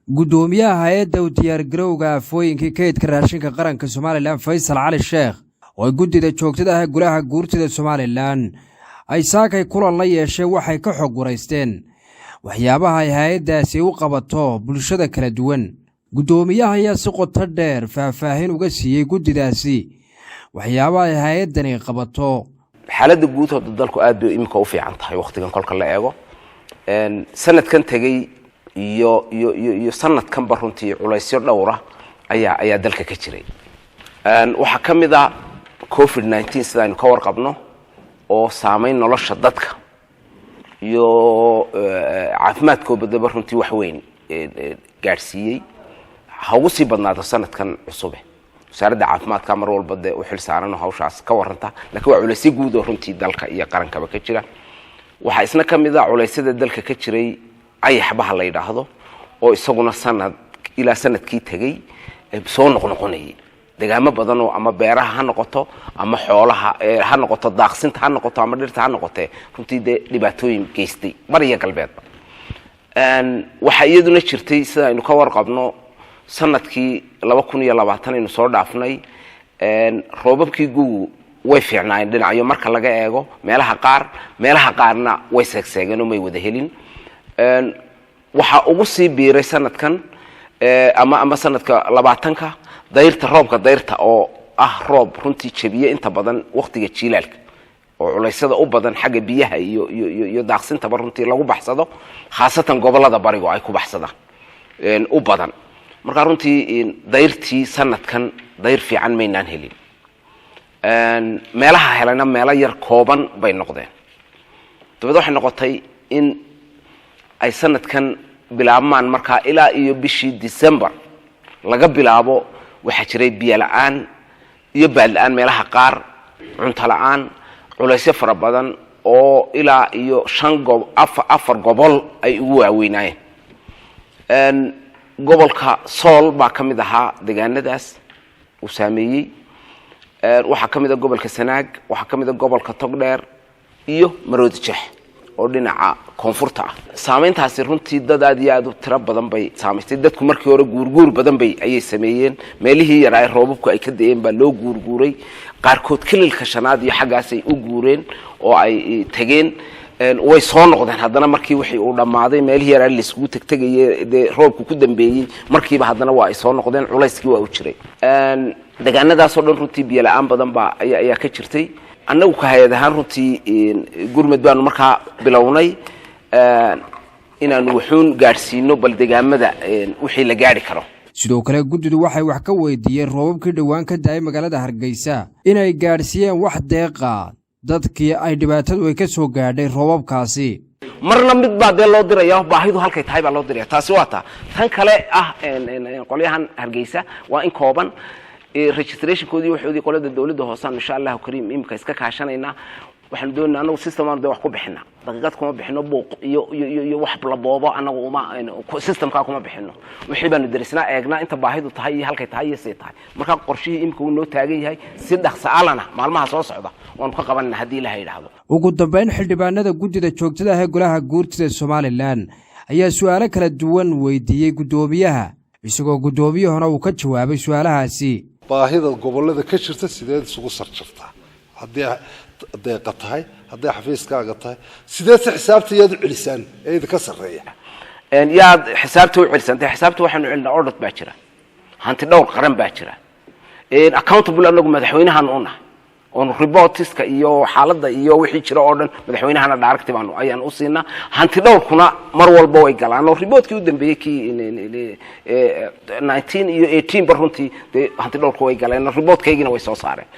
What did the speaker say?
gudoomiyaha hay'adda u diyaargarowga afooyinka kaydka raashinka qaranka Soomaaliland Faysal Cali Sheekh oo gudida joogtada ah golaha guurtida Soomaaliland ay saakay kulan la yeesheen waxay ka xog wareysteen waxyaabaha ay hay'addaasi u qabato bulshada kala duwan. Gudoomiyaha ayaa si qoto dheer faahfaahin uga siiyay gudidaasi waxyaabaha ay hay'addani qabato. xaaladda guud oo dalku aad bay imika u fiican tahay waqtigan kolka la eego sanadkan tagay iyo sanadkan baruntii culaysyo dhowr ah ayaa dalka ka jiray waxa kamid ah COVID-19 sidaan ka warqabno oo saameyn nolosha dadka iyo caafimaadkooda baruntii wax weyn gaarsiiyay ha ugu sii badnaado sanadkan cusub wasaaradda caafimaadka mar walba u xil saaran hawshaas ka waranta laakiin waa culaysyo guud oo runtii dalka iyo qarankaba ka jira waxa isna kamid ah culeysyada dalka ka jiray ayaxbaha la yiraahdo oo isaguna sanad ila sanadkii tagay soo noqonayay deegaamo badan oo ama beeraha ha noqoto ama xoolaha ha noqoto daaqsinta ha noqoto ama dhirta ha noqoto runtii dhibaatooyin geystay bariga galbeedba waxa iyaduna jirtay sida aynu ka warqabno sanadkii 2020 aynu soo dhaafnay roobabkii gugu way fiicnaayeen dhinacyo marka laga eego meelaha qaarna way seegseegeen oo may wada helin waxa ugu sii biiray sanadkan ama sanadka 20ka roobka dayrta oo ah roob runtii jabiye inta badan waqtiga jiilaalka oo culeysyada u badan xagga biyaha iyo daaqsinta runtii lagu baxsado khaasatan gobolada bariga ay ku baxsadaan u badan marka runtii dayrtii sanadkan dayr fiican maynaan helin meelaha helana meelo yar kooban bay noqdeen dabadoo waxay noqotay in ay sanadkan bilaabmaan marka ilaa iyo bishii December laga bilaabo waxa jiray biyo la'aan iyo baad la'aan meelaha qaar cunto la'aan culaysyo fara badan oo ilaa iyo 4 gobol ay ugu waaweynayeen gobolka Sool baa kamid ahaa deegaanadaas uu saameeyay waxa kamid ah gobolka Sanaag waxa kamid ah gobolka Togdheer iyo Maroodijeex oo dhinaca koonfurta ah saameyntaasi runtii dad aad iyo aad u tiro badan bay saameystay dadku markii hore guurguur badan bay ayay sameeyeen meelihii yar ay roobabku ay ka deeyeen baa loo guurguuray qaarkood kililka shanaad iyo xagaas ay u guureen oo ay tageen way soo noqdeen haddana markii wixii uu dhamaaday meelihii yar la isku tagtagay roobku ku dambeeyay markiiba haddana waa ay soo noqdeen culayskii waa u jiray deegaanadaas oo dhan runtii biyo la'aan badan baa ayaa ka jirtay annagu ka hay'adahan runtii gurmad baanu markaa bilownay inaanu wuxuun gaarsiino bal deegaamada wixii la gaari karo sidoo kale gudidu waxay wax ka weydiiyeen roobabkii dhawaan ka daay magaalada Hargeysa inay gaarsiiyeen wax deeqa dadkii ay dhibaatadu ay ka soo gaadhay roobabkaasi marna mid baa loo dirayaa baahidu halkay tahay baa loo dirayaa taasi waa tan kale ah qolyahan Hargeysa waa in kooban registration koodii wuxuu qolada dawladda hoose insha Allah kariim imka iska kaashanayna waxaan doonaa anagu system aan wax ku bixina daqiiqad kuma bixino buuq iyo wax la boobo anagu uma systemka kuma bixino wixii baan darisnaa eegna inta baahidu tahay halkay tahay iyo tahay marka qorshihii imka uu noo taagan yahay si dhaqso alana maalmaha soo socda waan ku qabanna hadii la hayraado ugu dambeyn xildhibaanada gudida joogtada ah golaha guurtida Soomaaliland ayaa su'aalo kala duwan weydiiyay gudoomiyaha isagoo gudoomiyahana uu ka jawaabay su'aalahaasi baahida gobolada ka jirta sideed isugu sarjaftaa hadii deeqa tahay hadii xafiiskaaga tahay sideed xisaabteedu celisaan ee ka sareeya yaad xisaabtu u celisantay xisaabtu waxaanu celinaa audit baa jira hanti dhowr qaran baa jira accountable anagu madaxweynahan u nahay on reportiska iyo xaaladda iyo wixii jira oo dhan madaxweynahana directive baanu ayaan u siinaa hanti dhowrkuna mar walba way galaan oo reportkii u dambeeyay kii 19 iyo 18 baruntii hanti dhowrku way galeen reportkaygina way soo saareen